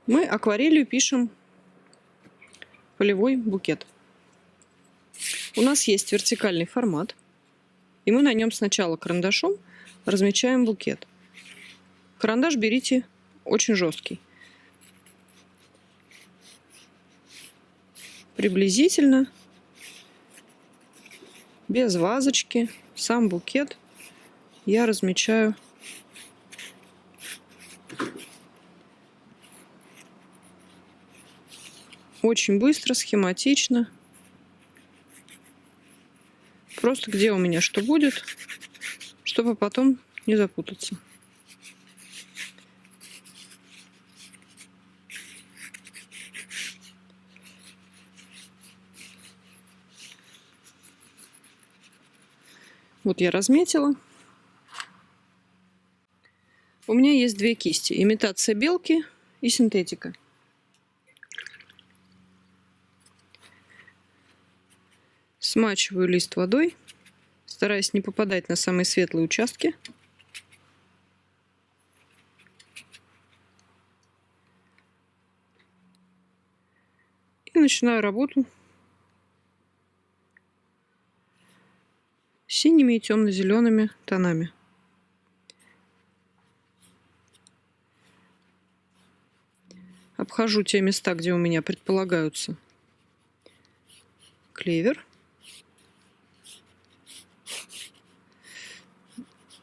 Мы акварелью пишем полевой букет. У нас есть вертикальный формат, и мы на нем сначала карандашом размечаем букет. Карандаш берите очень жесткий. Приблизительно, без вазочки, сам букет я размечаю очень быстро, схематично. Просто где у меня что будет, чтобы потом не запутаться. Вот я разметила. У меня есть две кисти. Имитация белки и синтетика. Смачиваю лист водой, стараясь не попадать на самые светлые участки. И начинаю работу синими и темно-зелеными тонами. Обхожу те места, где у меня предполагаются клевер.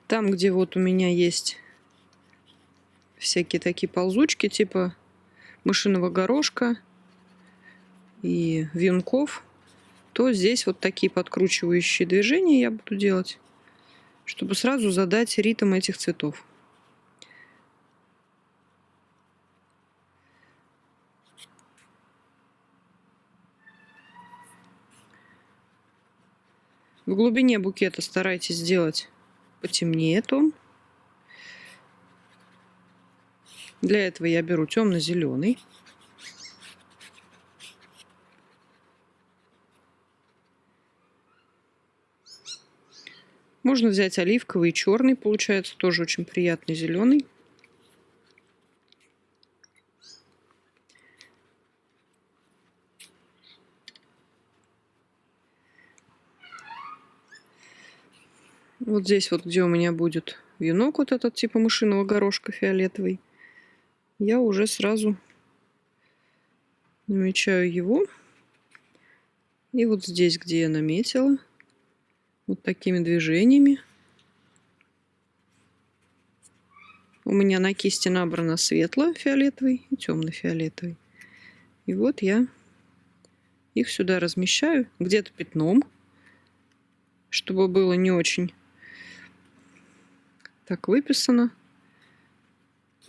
Там, где вот у меня есть всякие такие ползучки, типа мышиного горошка и вьюнков, то здесь вот такие подкручивающие движения я буду делать, чтобы сразу задать ритм этих цветов. В глубине букета старайтесь сделать потемнее тон. Для этого я беру темно-зеленый. Можно взять оливковый и черный, получается тоже очень приятный зеленый. Вот здесь вот, где у меня будет вьюнок, вот этот типа мышиного горошка фиолетовый, я уже сразу намечаю его. И вот здесь, где я наметила, вот такими движениями. У меня на кисти набрано светло-фиолетовый и темно-фиолетовый. И вот я их сюда размещаю где-то пятном, чтобы было не очень так выписано.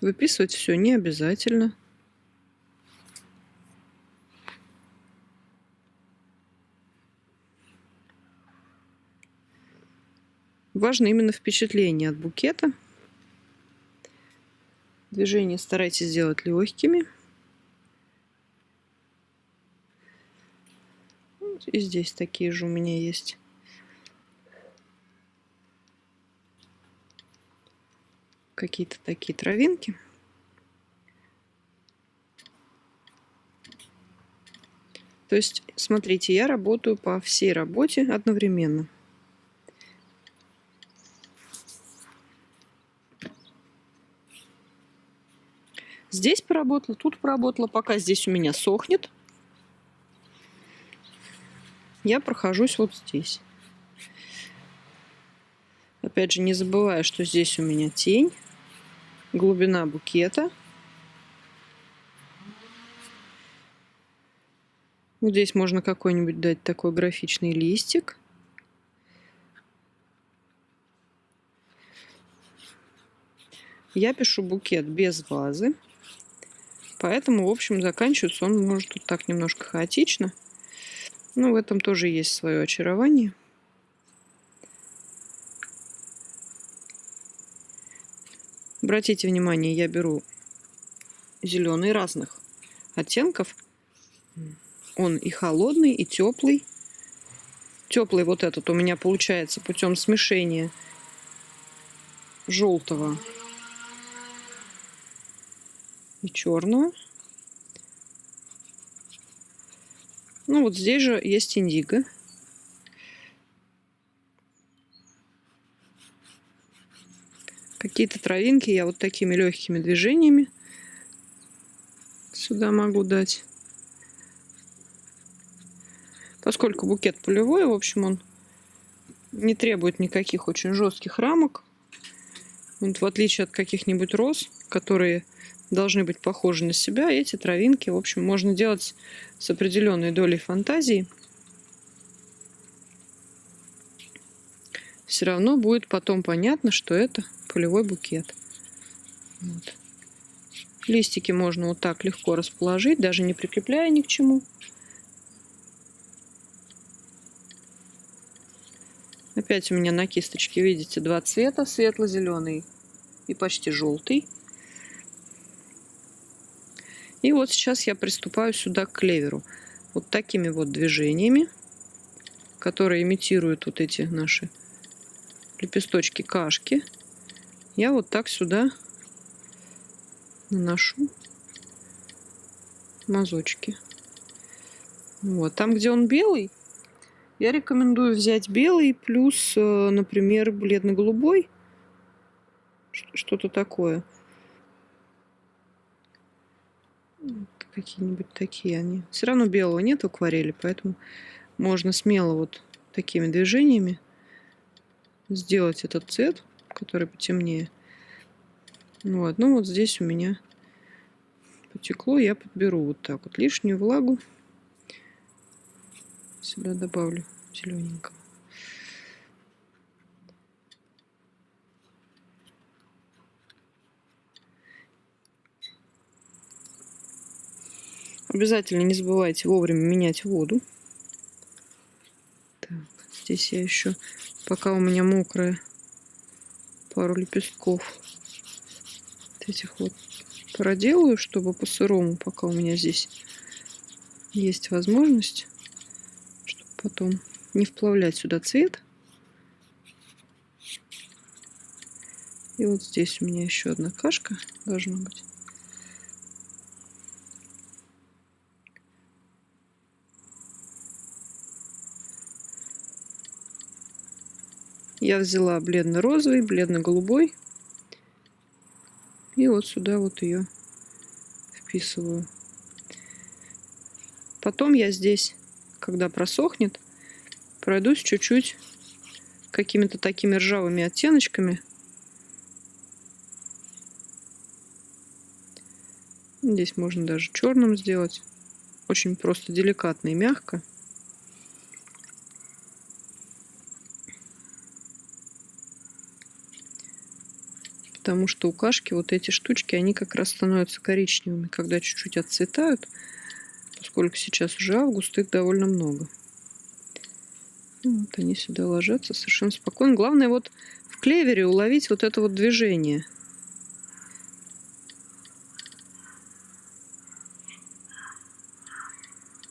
Выписывать все не обязательно. Важно именно впечатление от букета. Движения старайтесь сделать легкими. И здесь такие же у меня есть. Какие-то такие травинки. То есть, смотрите, я работаю по всей работе одновременно. Здесь поработала, тут поработала. Пока здесь у меня сохнет, я прохожусь вот здесь. Опять же, не забывая, что здесь у меня тень, глубина букета. Вот здесь можно какой-нибудь дать такой графичный листик. Я пишу букет без вазы, поэтому, в общем, заканчивается он может тут так немножко хаотично. Но в этом тоже есть свое очарование. Обратите внимание, я беру зеленый разных оттенков. Он и холодный, и теплый. Теплый вот этот у меня получается путем смешения желтого и черного. Ну вот здесь же есть индиго. Какие-то травинки я вот такими легкими движениями сюда могу дать. Поскольку букет полевой, в общем, он не требует никаких очень жестких рамок. Вот в отличие от каких-нибудь роз, которые должны быть похожи на себя, эти травинки, в общем, можно делать с определенной долей фантазии. Все равно будет потом понятно, что это полевой букет. Вот. Листики можно вот так легко расположить, даже не прикрепляя ни к чему. Опять у меня на кисточке, видите, два цвета, светло-зеленый и почти желтый. И вот сейчас я приступаю сюда к клеверу. Вот такими вот движениями, которые имитируют вот эти наши лепесточки кашки, я вот так сюда наношу мазочки. Вот. Там, где он белый, я рекомендую взять белый плюс, например, бледно-голубой. Что-то такое. Какие-нибудь такие они. Все равно белого нет в акварели, поэтому можно смело вот такими движениями сделать этот цвет, который потемнее. Вот. Ну вот здесь у меня потекло, я подберу вот так вот лишнюю влагу. Сюда добавлю зелененького. Обязательно не забывайте вовремя менять воду. Так, здесь я еще, пока у меня мокрая, пару лепестков вот этих вот проделаю, чтобы по сырому, пока у меня здесь есть возможность, чтобы потом не вплавлять сюда цвет. И вот здесь у меня еще одна кашка должна быть. Я взяла бледно-розовый, бледно-голубой. И вот сюда вот ее вписываю. Потом я здесь, когда просохнет, пройдусь чуть-чуть какими-то такими ржавыми оттеночками. Здесь можно даже черным сделать. Очень просто деликатно и мягко. Потому что у кашки вот эти штучки, они как раз становятся коричневыми, когда чуть-чуть отцветают. Поскольку сейчас уже август, их довольно много. Вот они сюда ложатся совершенно спокойно. Главное вот в клевере уловить вот это вот движение.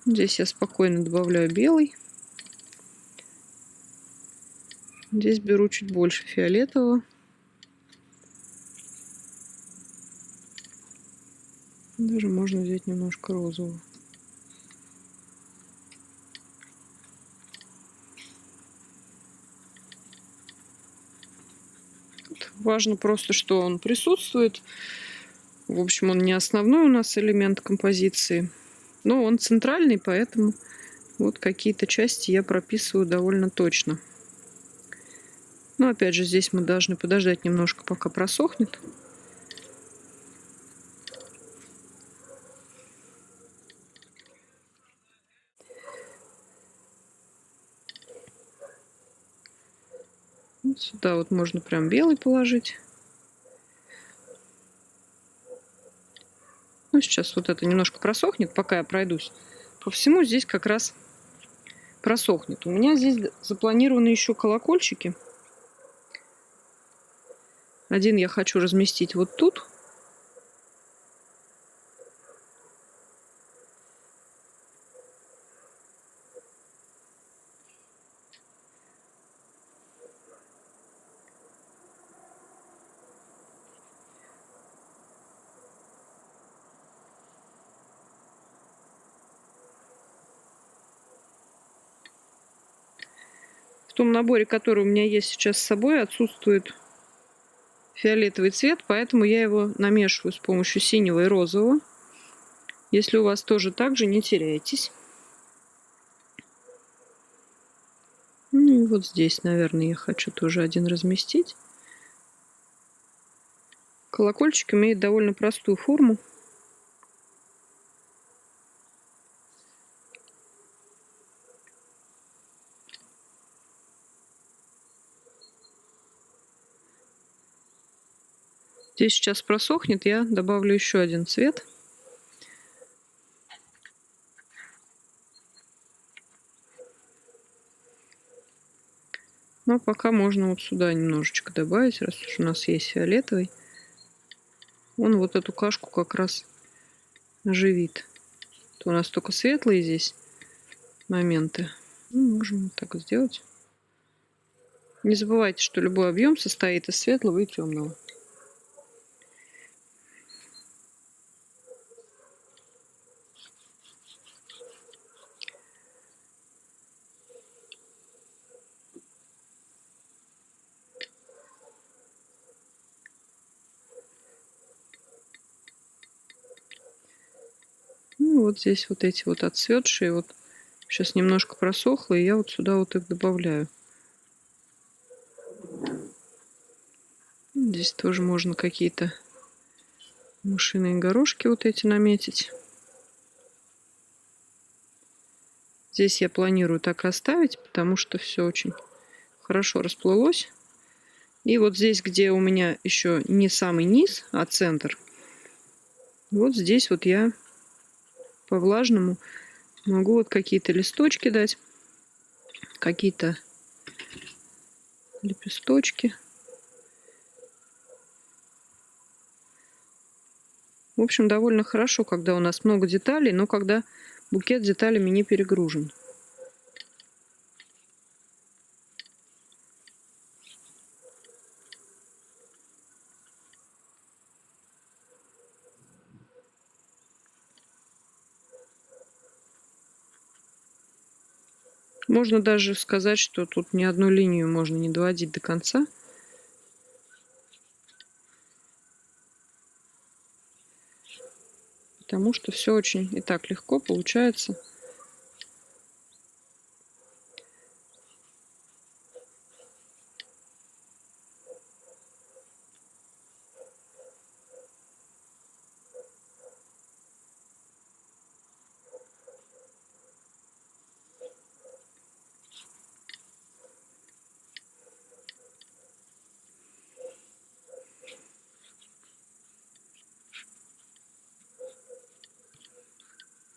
Здесь я спокойно добавляю белый. Здесь беру чуть больше фиолетового. Даже можно взять немножко розового. Тут важно просто, что он присутствует. В общем, он не основной у нас элемент композиции, но он центральный, поэтому вот какие-то части я прописываю довольно точно. Но опять же, здесь мы должны подождать немножко, пока просохнет. Вот сюда вот можно прям белый положить. Ну, сейчас вот это немножко просохнет, пока я пройдусь. По всему здесь как раз просохнет. У меня здесь запланированы еще колокольчики. Один я хочу разместить вот тут. том наборе, который у меня есть сейчас с собой, отсутствует фиолетовый цвет, поэтому я его намешиваю с помощью синего и розового. Если у вас тоже так же, не теряйтесь. Ну и вот здесь, наверное, я хочу тоже один разместить. Колокольчик имеет довольно простую форму. Здесь сейчас просохнет, я добавлю еще один цвет. Но пока можно вот сюда немножечко добавить, раз уж у нас есть фиолетовый. Он вот эту кашку как раз оживит. То у нас только светлые здесь моменты. Ну, можем вот так сделать. Не забывайте, что любой объем состоит из светлого и темного. Ну, вот здесь вот эти вот отцветшие, вот сейчас немножко просохло, и я вот сюда вот их добавляю. Здесь тоже можно какие-то мышиные горошки вот эти наметить. Здесь я планирую так оставить, потому что все очень хорошо расплылось. И вот здесь, где у меня еще не самый низ, а центр, вот здесь вот я по влажному могу вот какие-то листочки дать, какие-то лепесточки. В общем, довольно хорошо, когда у нас много деталей, но когда букет деталями не перегружен. Можно даже сказать, что тут ни одну линию можно не доводить до конца. Потому что все очень и так легко получается.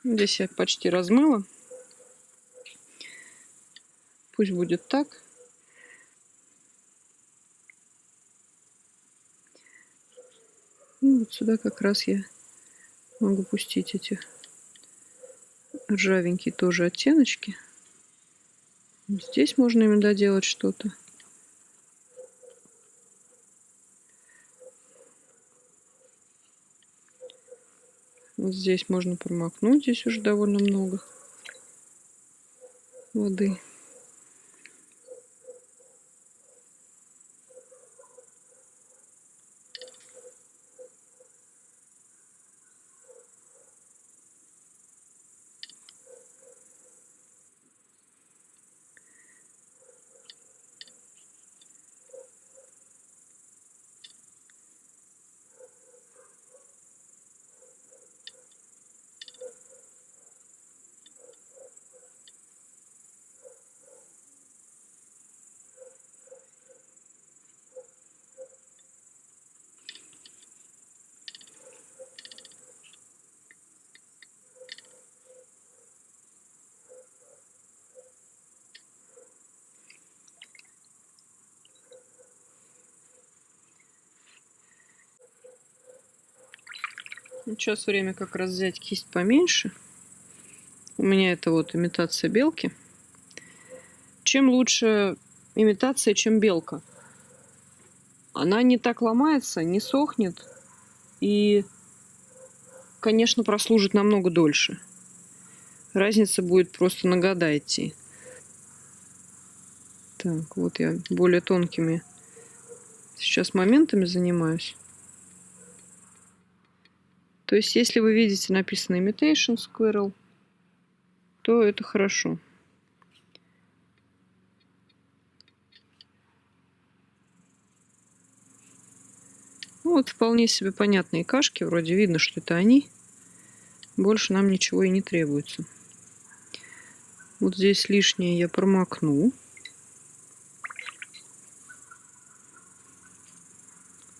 Здесь я почти размыла. Пусть будет так. И вот сюда как раз я могу пустить эти ржавенькие тоже оттеночки. Здесь можно им доделать что-то. Вот здесь можно промокнуть. Здесь уже довольно много воды. Сейчас время как раз взять кисть поменьше. У меня это вот имитация белки. Чем лучше имитация, чем белка? Она не так ломается, не сохнет и, конечно, прослужит намного дольше. Разница будет просто на года идти. Так, вот я более тонкими сейчас моментами занимаюсь. То есть, если вы видите написано Imitation Squirrel, то это хорошо. Ну, вот вполне себе понятные кашки. Вроде видно, что это они. Больше нам ничего и не требуется. Вот здесь лишнее я промокну.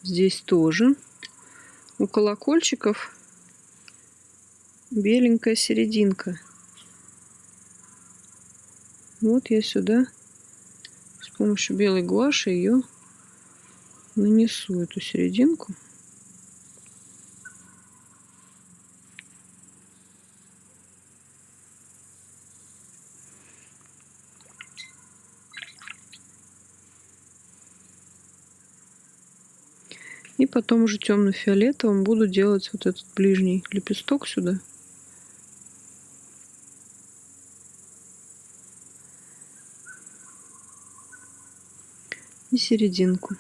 Здесь тоже. У колокольчиков беленькая серединка. Вот я сюда с помощью белой гуаши ее нанесу, эту серединку. И потом уже темно-фиолетовым буду делать вот этот ближний лепесток сюда. И серединку.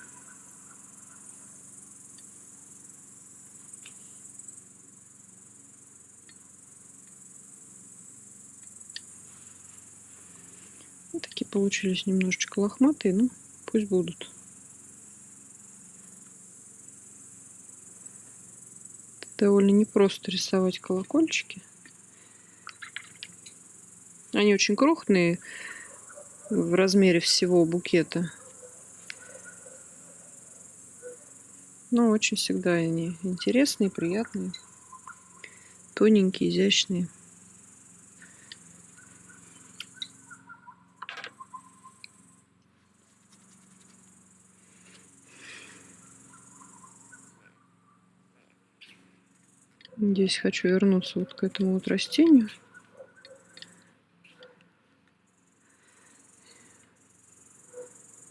Вот такие получились немножечко лохматые, но пусть будут. Довольно непросто рисовать колокольчики. Они очень крохотные в размере всего букета. Но очень всегда они интересные, приятные, тоненькие, изящные. Здесь хочу вернуться вот к этому вот растению.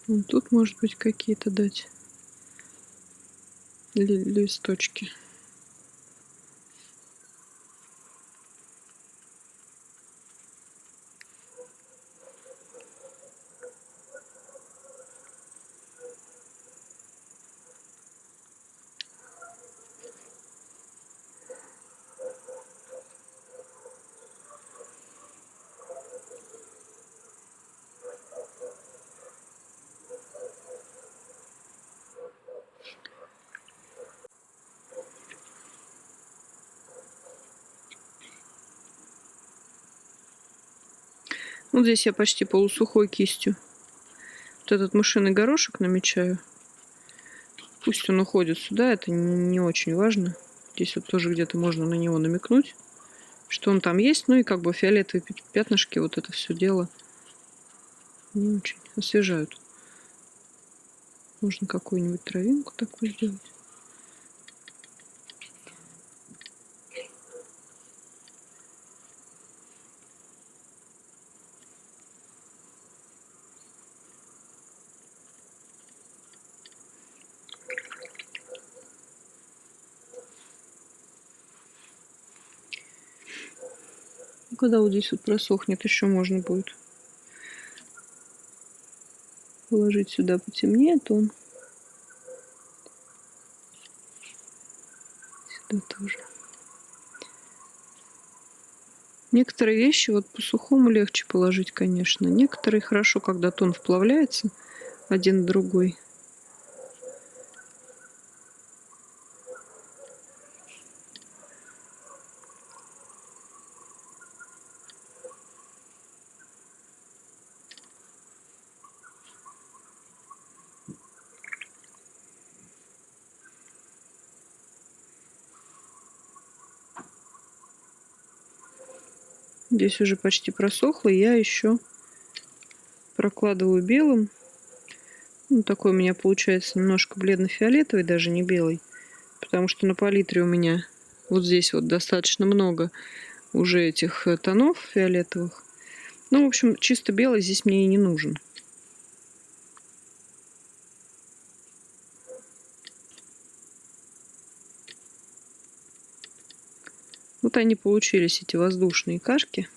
Вот тут, может быть, какие-то дать листочки. Вот здесь я почти полусухой кистью вот этот мышиный горошек намечаю. Пусть он уходит сюда, это не очень важно. Здесь вот тоже где-то можно на него намекнуть, что он там есть. Ну и как бы фиолетовые пятнышки, вот это все дело не очень освежают. Можно какую-нибудь травинку такую сделать. Когда вот здесь вот просохнет, еще можно будет положить сюда потемнее тон. Сюда тоже. Некоторые вещи вот по сухому легче положить, конечно. Некоторые хорошо, когда тон вплавляется один в другой. Здесь уже почти просохло, я еще прокладываю белым. Ну, такой у меня получается немножко бледно-фиолетовый, даже не белый, потому что на палитре у меня вот здесь вот достаточно много уже этих тонов фиолетовых. Ну, в общем, чисто белый здесь мне и не нужен. Вот они получились, эти воздушные кашки.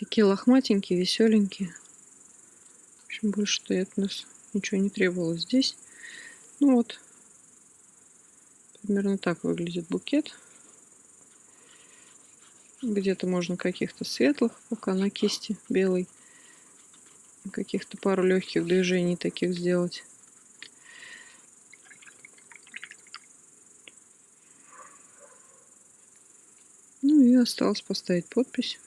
Такие лохматенькие, веселенькие. В общем, больше-то от нас ничего не требовалось здесь. Ну вот, примерно так выглядит букет. Где-то можно каких-то светлых, пока на кисти белой. Каких-то пару легких движений таких сделать. Ну и осталось поставить подпись.